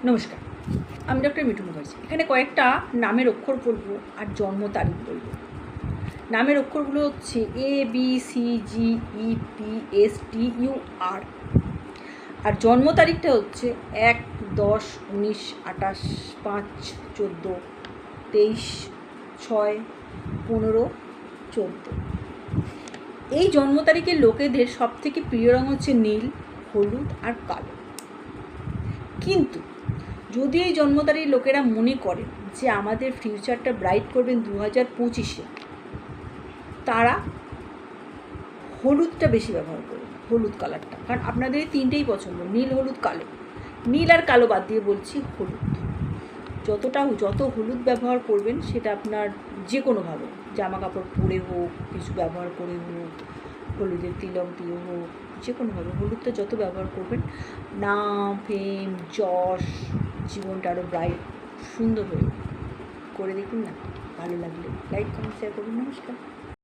নমস্কার, আমি ডক্টর মিঠু মুখার্জি। এখানে কয়েকটা নামের অক্ষর বলবো আর জন্ম তারিখ বলবো। নামের অক্ষরগুলো হচ্ছে ABCGEPSTUR, আর জন্ম তারিখটা হচ্ছে 1, 10, 19, 28, 5, 14, 23, 6, 15, 14। এই জন্ম তারিখের লোকেদের সবথেকে প্রিয় রঙ হচ্ছে নীল, হলুদ আর কালো। কিন্তু যদি এই জন্ম তারিখের লোকেরা মনে করেন যে আমাদের ফিউচারটা ব্রাইট করবেন 2025-এ, তারা হলুদটা বেশি ব্যবহার করবেন, হলুদ কালারটা। কারণ আপনাদের এই তিনটেই পছন্দ, নীল, হলুদ, কালো। নীল আর কালো বাদ দিয়ে বলছি হলুদ। যত হলুদ ব্যবহার করবেন সেটা আপনার যে কোনোভাবে, জামা কাপড় পরে হোক, কিছু ব্যবহার করে হোক, হলুদের তিলক দিয়ে হোক, যে কোনোভাবে হলুদটা যত ব্যবহার করবেন, নাম, ফেম, যশ, জীবনটা আরও ব্রাইট, সুন্দর হয়ে করে দেখুন না। ভালো লাগলে লাইক, কমেন্ট, শেয়ার করুন। নমস্কার।